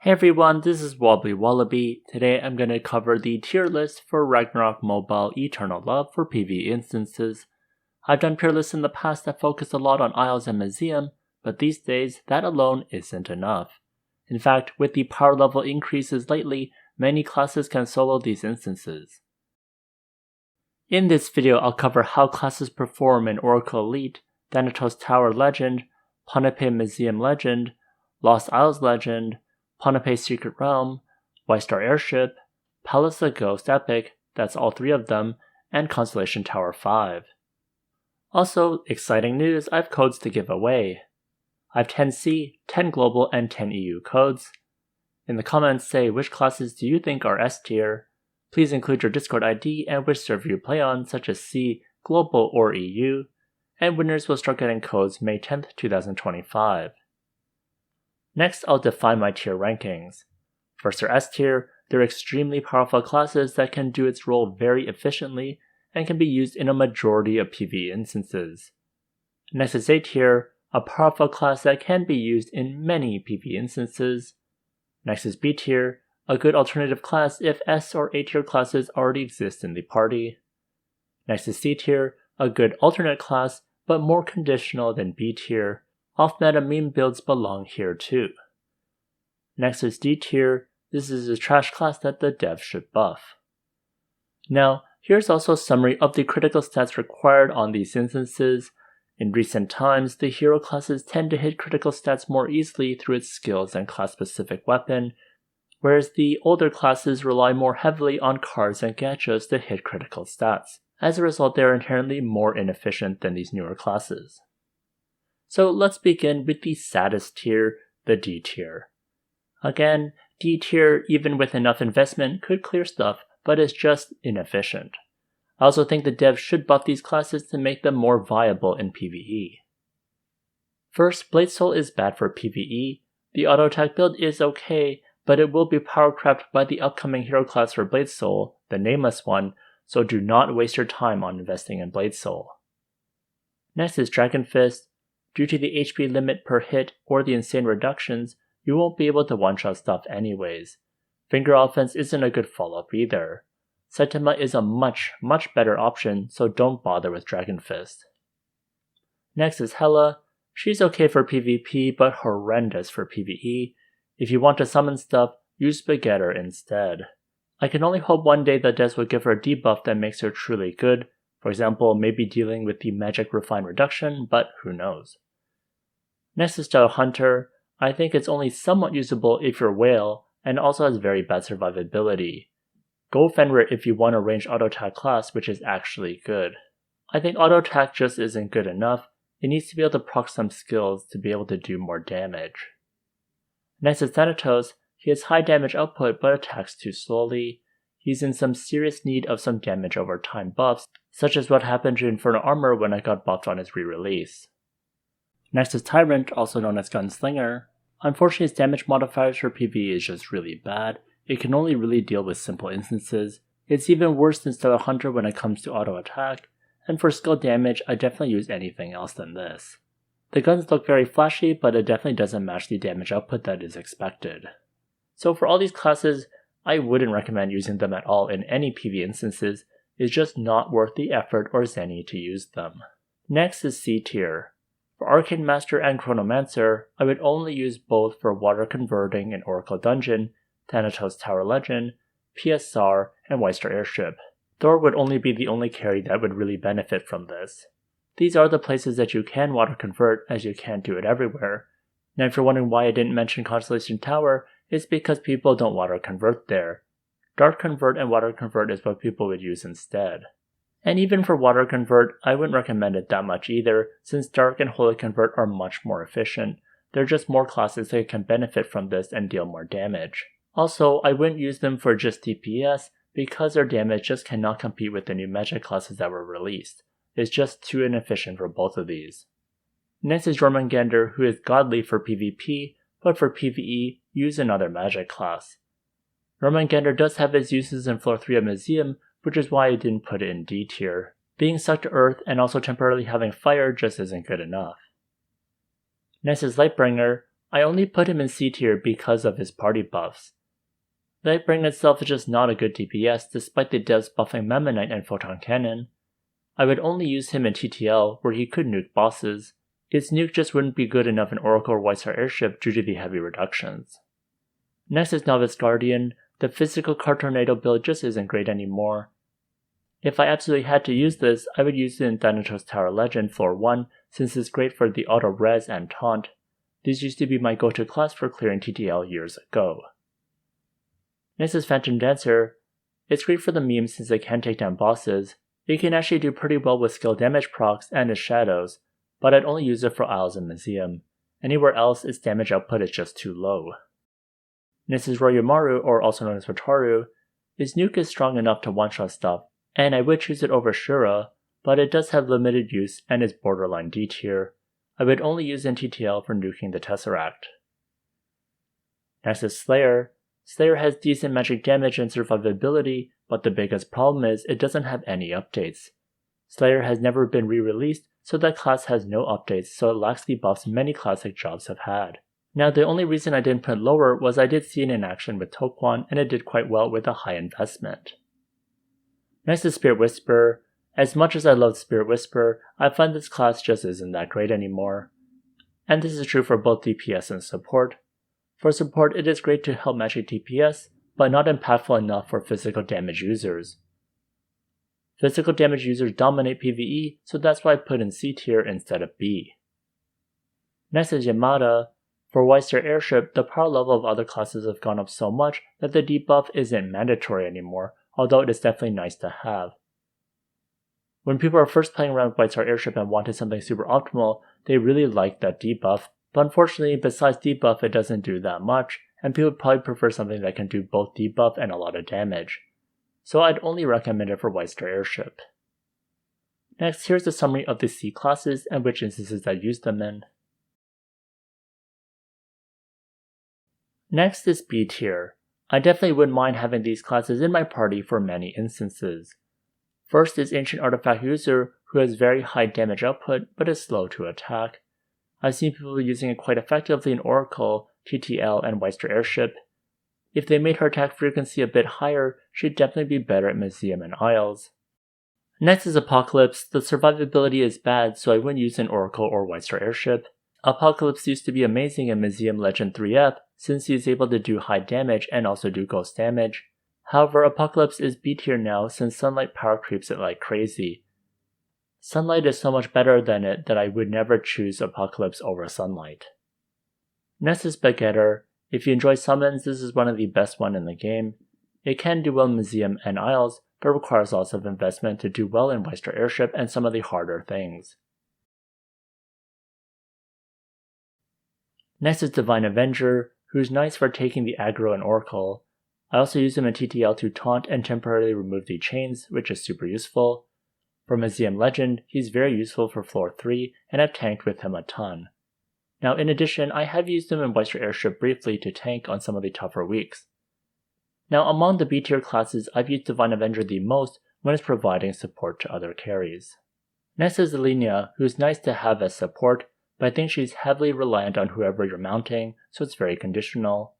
Hey everyone, this is WobblyWallaby. Today I'm going to cover the tier list for Ragnarok Mobile Eternal Love for PvE instances. I've done tier lists in the past that focus a lot on Isles and Museum, but these days that alone isn't enough. In fact, with the power level increases lately, many classes can solo these instances. In this video I'll cover how classes perform in Oracle Elite, Thanatos Tower Legend, Ponape Museum Legend, Lost Isles Legend, Ponape Secret Realm, White Star Airship, Palace of Ghost Epic, that's all three of them, and Constellation Tower 5. Also, exciting news, I have codes to give away. I have 10 C, 10 Global, and 10 EU codes. In the comments say which classes do you think are S tier. Please include your Discord ID and which server you play on, such as C, Global, or EU, and winners will start getting codes May 10th, 2025. Next, I'll define my tier rankings. First are S tier. They're extremely powerful classes that can do its role very efficiently and can be used in a majority of PvE instances. Next is A tier, a powerful class that can be used in many PvE instances. Next is B tier, a good alternative class if S or A tier classes already exist in the party. Next is C tier, a good alternate class but more conditional than B tier. Off-meta meme builds belong here too. Next is D tier. This is a trash class that the devs should buff. Now, here's also a summary of the critical stats required on these instances. In recent times, the hero classes tend to hit critical stats more easily through its skills and class-specific weapon, whereas the older classes rely more heavily on cards and gachas to hit critical stats. As a result, they are inherently more inefficient than these newer classes. So let's begin with the saddest tier, the D tier. Again, D tier, even with enough investment, could clear stuff, but is just inefficient. I also think the devs should buff these classes to make them more viable in PvE. First, Blade Soul is bad for PvE. The auto attack build is okay, but it will be power crept by the upcoming hero class for Blade Soul, the nameless one, so do not waste your time on investing in Blade Soul. Next is Dragon Fist. Due to the HP limit per hit or the insane reductions, you won't be able to one-shot stuff anyways. Finger offense isn't a good follow-up either. Saitama is a much better option, so don't bother with Dragon Fist. Next is Hela. She's okay for PvP, but horrendous for PvE. If you want to summon stuff, use Spaghetter instead. I can only hope one day the devs will give her a debuff that makes her truly good. For example, maybe dealing with the Magic Refine reduction, but who knows. Next is Shadow Hunter. I think it's only somewhat usable if you're Whale, and also has very bad survivability. Go Fenrir if you want a ranged auto attack class, which is actually good. I think auto attack just isn't good enough. It needs to be able to proc some skills to be able to do more damage. Next is Thanatos. He has high damage output but attacks too slowly. He's in some serious need of some damage over time buffs, such as what happened to Infernal Armor when it got buffed on his re-release. Next is Tyrant, also known as Gunslinger. Unfortunately, his damage modifiers for PvE is just really bad. It can only really deal with simple instances. It's even worse than Stellar Hunter when it comes to auto attack, and for skill damage, I definitely use anything else than this. The guns look very flashy, but it definitely doesn't match the damage output that is expected. So for all these classes, I wouldn't recommend using them at all in any PvE instances. It's just not worth the effort or Zenny to use them. Next is C tier. For Arcane Master and Chronomancer, I would only use both for water converting in Oracle Dungeon, Thanatos Tower Legend, PSR, and White Star Airship. Thor would only be the only carry that would really benefit from this. These are the places that you can water convert, as you can't do it everywhere. Now if you're wondering why I didn't mention Constellation Tower, it's because people don't water convert there. Dark Convert and Water Convert is what people would use instead. And even for Water Convert, I wouldn't recommend it that much either, since Dark and Holy Convert are much more efficient. They're just more classes that can benefit from this and deal more damage. Also, I wouldn't use them for just DPS, because their damage just cannot compete with the new magic classes that were released. It's just too inefficient for both of these. Next is Jormungandr, who is godly for PvP, but for PvE, use another magic class. Jormungandr does have its uses in Floor 3 of Museum, which is why I didn't put it in D tier. Being stuck to Earth and also temporarily having fire just isn't good enough. Next is Lightbringer. I only put him in C tier because of his party buffs. Lightbringer itself is just not a good DPS despite the devs buffing Mema Knight and Photon Cannon. I would only use him in TTL where he could nuke bosses. Its nuke just wouldn't be good enough in Oracle or White Star Airship due to the heavy reductions. Next is Novice Guardian. The physical card tornado build just isn't great anymore. If I absolutely had to use this, I would use it in Thanatos Tower Legend floor 1 since it's great for the auto res and taunt. These used to be my go-to class for clearing TTL years ago. Next is Phantom Dancer. It's great for the memes since it can take down bosses. It can actually do pretty well with skill damage procs and its shadows, but I'd only use it for Isles and Museum. Anywhere else, its damage output is just too low. Next is Royomaru, or also known as Wataru. Its nuke is strong enough to one-shot stuff, and I would choose it over Shura, but it does have limited use and is borderline D tier. I would only use NTTL for nuking the Tesseract. Next is Slayer. Slayer has decent magic damage and survivability, but the biggest problem is it doesn't have any updates. Slayer has never been re-released, so that class has no updates, so it lacks the buffs many classic jobs have had. Now the only reason I didn't put lower was I did see it in action with Tokwon and it did quite well with a high investment. Next is Spirit Whisperer. As much as I love Spirit Whisperer, I find this class just isn't that great anymore. And this is true for both DPS and support. For support, it is great to help magic DPS, but not impactful enough for physical damage users. Physical damage users dominate PvE, so that's why I put in C tier instead of B. Next is Yamada. For White Star Airship, the power level of other classes have gone up so much that the debuff isn't mandatory anymore, although it is definitely nice to have. When people are first playing around with White Star Airship and wanted something super optimal, they really like that debuff, but unfortunately besides debuff it doesn't do that much, and people would probably prefer something that can do both debuff and a lot of damage. So I'd only recommend it for White Star Airship. Next, here's a summary of the C classes and which instances I used them in. Next is B tier. I definitely wouldn't mind having these classes in my party for many instances. First is Ancient Artifact User, who has very high damage output but is slow to attack. I've seen people using it quite effectively in Oracle, TTL, and White Star Airship. If they made her attack frequency a bit higher, she'd definitely be better at Museum and Isles. Next is Apocalypse. The survivability is bad, so I wouldn't use it in Oracle or White Star Airship. Apocalypse used to be amazing in Museum Legend 3F, since he is able to do high damage and also do ghost damage. However, Apocalypse is B tier now since Sunlight power creeps it like crazy. Sunlight is so much better than it that I would never choose Apocalypse over Sunlight. Next is Begetter. If you enjoy summons, this is one of the best ones in the game. It can do well in Museum and Isles, but requires lots of investment to do well in White Star Airship and some of the harder things. Next is Divine Avenger, who's nice for taking the aggro in Oracle. I also use him in TTL to taunt and temporarily remove the chains, which is super useful. For Museum Legend, he's very useful for floor 3, and I've tanked with him a ton. Now in addition, I have used him in White Star Airship briefly to tank on some of the tougher weeks. Now among the B tier classes, I've used Divine Avenger the most when it's providing support to other carries. Next is Zelenia, who's nice to have as support, but I think she's heavily reliant on whoever you're mounting, so it's very conditional.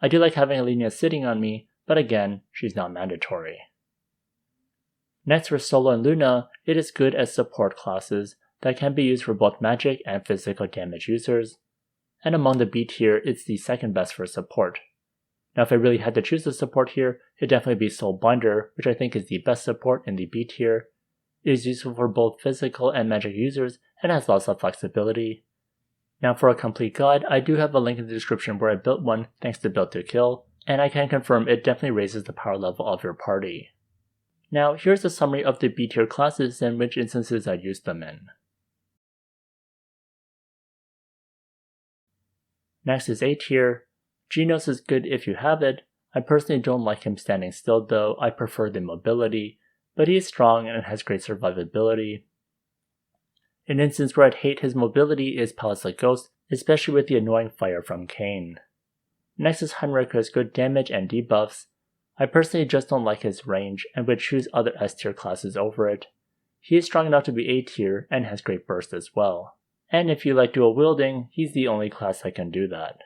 I do like having Alenia sitting on me, but again, she's not mandatory. Next for Solo and Luna, it is good as support classes that can be used for both magic and physical damage users, and among the B tier, it's the second best for support. Now if I really had to choose a support here, it'd definitely be Soulbinder, which I think is the best support in the B tier. It is useful for both physical and magic users and has lots of flexibility. Now for a complete guide, I do have a link in the description where I built one thanks to Build to Kill, and I can confirm it definitely raises the power level of your party. Now here's a summary of the B tier classes and which instances I used them in. Next is A tier. Genos is good if you have it. I personally don't like him standing still though, I prefer the mobility, but he is strong and has great survivability. An instance where I'd hate his mobility is Palace Like Ghost, especially with the annoying fire from Kain. Next is Heinrich, who has good damage and debuffs. I personally just don't like his range and would choose other S tier classes over it. He is strong enough to be A tier and has great burst as well. and if you like dual wielding, he's the only class that can do that.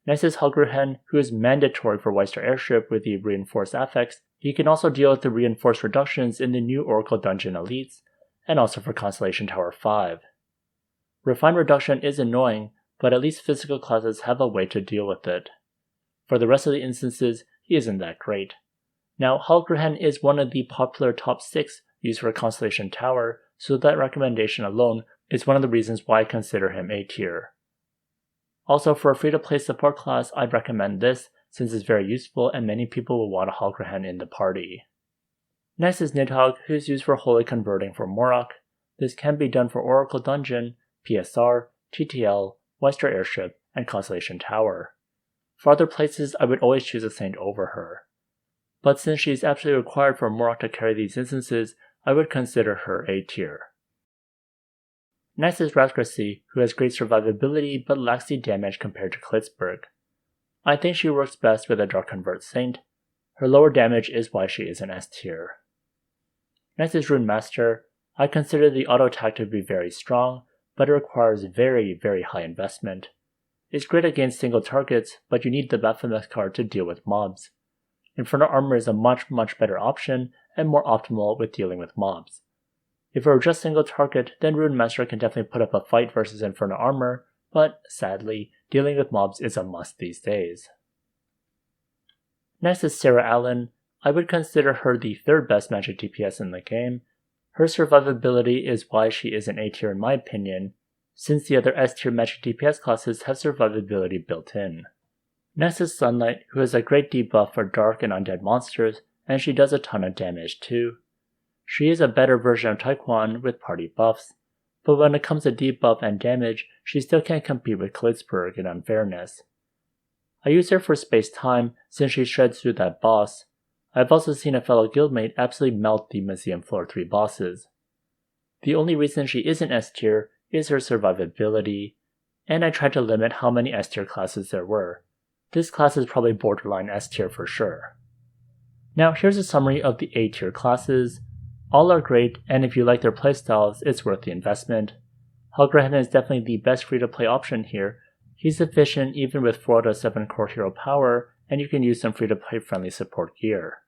Next is Helgrihen, who is mandatory for Weister Airship with the reinforced affix. He can also deal with the reinforced reductions in the new Oracle Dungeon Elites, and also for Constellation Tower 5. Refined reduction is annoying, but at least physical classes have a way to deal with it. For the rest of the instances, he isn't that great. Now, Helgrihen is one of the popular top 6 used for Constellation Tower, so that recommendation alone is one of the reasons why I consider him A tier. Also, for a free-to-play support class, I'd recommend this, since it's very useful and many people will want a Helgrihen in the party. Next is Nidhogg, who's used for holy converting for Morok. This can be done for Oracle Dungeon, PSR, TTL, Weister Airship, and Constellation Tower. For other places, I would always choose a Saint over her. But since she is absolutely required for Morok to carry these instances, I would consider her A tier. Next is Rathrasi, who has great survivability but lacks the damage compared to Klitzberg. I think she works best with a Dark Convert Saint. Her lower damage is why she is an S tier. Next is Rune Master. I consider the auto attack to be very strong, but it requires very, very high investment. It's great against single targets, but you need the Baphomet card to deal with mobs. Infernal Armor is a much better option and more optimal with dealing with mobs. If it were just single target, then Rune Master can definitely put up a fight versus Infernal Armor, but sadly, dealing with mobs is a must these days. Next is Sarah Allen. I would consider her the 3rd best magic DPS in the game. Her survivability is why she is an A tier in my opinion, since the other S tier magic DPS classes have survivability built in. Next is Sunlight, who has a great debuff for dark and undead monsters, and she does a ton of damage too. She is a better version of Taekwon with party buffs, but when it comes to debuff and damage, she still can't compete with Klitzberg in unfairness. I use her for space-time since she shreds through that boss. I've also seen a fellow guildmate absolutely melt the Museum Floor 3 bosses. The only reason she isn't S tier is her survivability, and I tried to limit how many S tier classes there were. This class is probably borderline S tier for sure. Now here's a summary of the A tier classes. All are great, and if you like their playstyles, it's worth the investment. Helgrihen is definitely the best free-to-play option here. He's efficient even with 4 out of 7 core hero power, and you can use some free-to-play friendly support gear.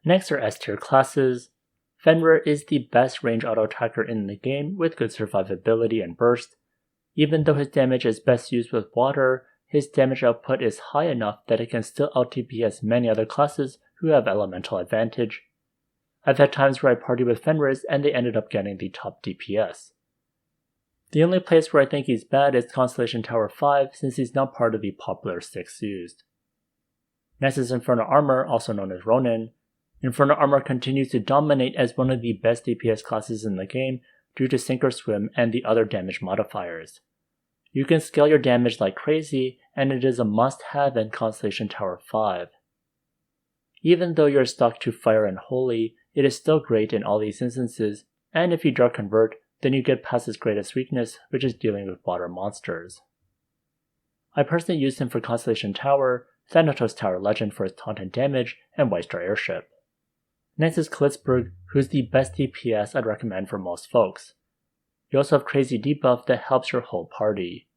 Next are S tier classes. Fenrir is the best range auto attacker in the game with good survivability and burst. Even though his damage is best used with water, his damage output is high enough that it can still out-DPS many other classes who have elemental advantage. I've had times where I partied with Fenris and they ended up getting the top DPS. The only place where I think he's bad is Constellation Tower 5 since he's not part of the popular 6 used. Next is Infernal Armor, also known as Ronin. Infernal Armor continues to dominate as one of the best DPS classes in the game due to Sink or Swim and the other damage modifiers. You can scale your damage like crazy, and it is a must-have in Constellation Tower 5. Even though you're stuck to Fire and Holy, it is still great in all these instances, and if you Dark Convert, then you get past its greatest weakness, which is dealing with water monsters. I personally used him for Constellation Tower, Thanatos Tower Legend for his taunt and damage, and Weister Airship. Next is Klitzberg, who is the best DPS I'd recommend for most folks. You also have crazy debuff that helps your whole party.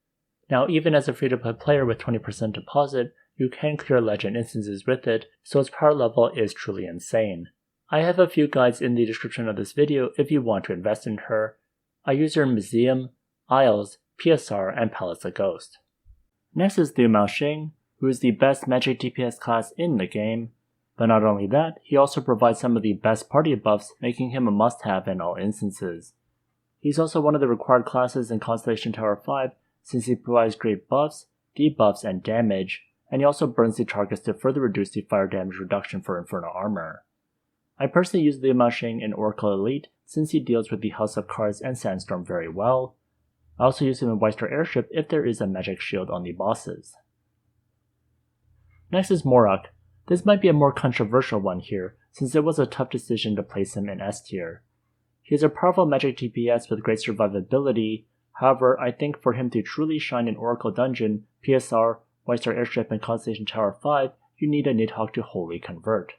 Now even as a free-to-play player with 20% deposit, you can clear legend instances with it, so its power level is truly insane. I have a few guides in the description of this video if you want to invest in her. I use her in Museum, Isles, PSR, and Palace of Ghost. Next is Liu Maoxing, who is the best magic DPS class in the game. But not only that, he also provides some of the best party buffs, making him a must-have in all instances. He's also one of the required classes in Constellation Tower 5 since he provides great buffs, debuffs, and damage, and he also burns the targets to further reduce the fire damage reduction for Infernal Armor. I personally use Liu Maoxing in Oracle Elite since he deals with the House of Cards and Sandstorm very well. I also use him in Weister Airship if there is a magic shield on the bosses. Next is Morok. This might be a more controversial one here, since it was a tough decision to place him in S tier. He is a powerful magic DPS with great survivability, however, I think for him to truly shine in Oracle Dungeon, PSR, Weister Airship, and Constellation Tower 5, you need a Nidhogg to Holy Convert.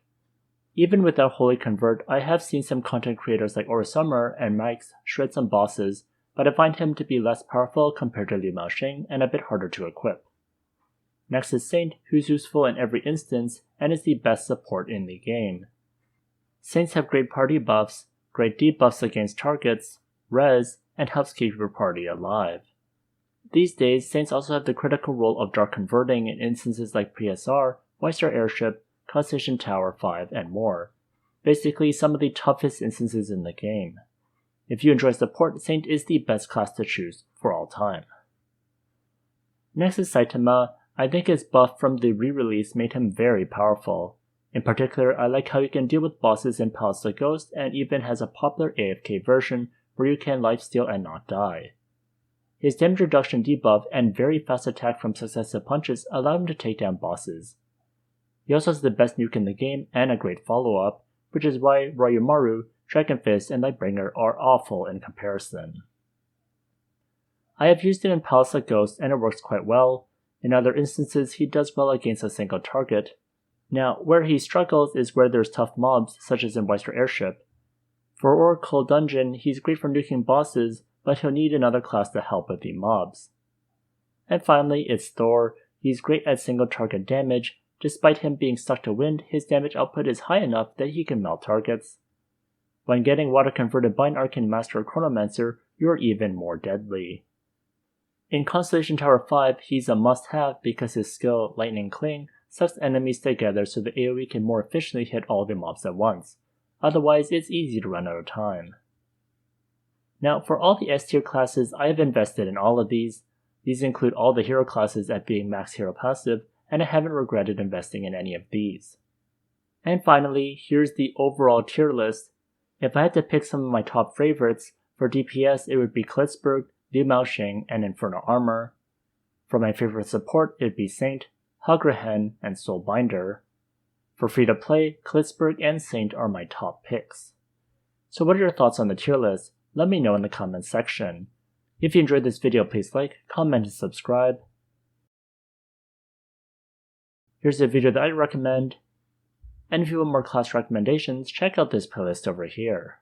Even without Holy Convert, I have seen some content creators like Aura Summer and Mike's shred some bosses, but I find him to be less powerful compared to Liu Maoxing and a bit harder to equip. Next is Saint, who's useful in every instance and is the best support in the game. Saints have great party buffs, great debuffs against targets, res, and helps keep your party alive. These days, Saints also have the critical role of dark converting in instances like PSR, White-Star Airship, Constellation Tower 5, and more. Basically, some of the toughest instances in the game. If you enjoy support, Saint is the best class to choose for all time. Next is Saitama. I think his buff from the re-release made him very powerful. In particular, I like how he can deal with bosses in Palace of Ghost and even has a popular AFK version where you can lifesteal and not die. His damage reduction debuff and very fast attack from successive punches allow him to take down bosses. He also has the best nuke in the game and a great follow-up, which is why Ryumaru, Dragon Fist, and Lightbringer are awful in comparison. I have used it in Palace of Ghost and it works quite well. In other instances, he does well against a single target. Now, where he struggles is where there's tough mobs, such as in White-Star Airship. For Oracle Dungeon, he's great for nuking bosses, but he'll need another class to help with the mobs. And finally, it's Thor. He's great at single target damage. Despite him being stuck to wind, his damage output is high enough that he can melt targets. When getting water converted by an Arcane Master or Chronomancer, you're even more deadly. In Constellation Tower 5, he's a must-have because his skill, Lightning Cling, sucks enemies together so the AoE can more efficiently hit all the mobs at once. Otherwise, it's easy to run out of time. Now, for all the S-tier classes, I have invested in all of these. These include all the hero classes at being max hero passive, and I haven't regretted investing in any of these. And finally, here's the overall tier list. If I had to pick some of my top favorites, for DPS it would be Klitzberg, Liu Maoxing, and Infernal Armor. For my favorite support, it'd be Saint, Hagrahen, and Soulbinder. For free-to-play, Klitzberg and Saint are my top picks. So what are your thoughts on the tier list? Let me know in the comments section. If you enjoyed this video, please like, comment, and subscribe. Here's a video that I recommend. And if you want more class recommendations, check out this playlist over here.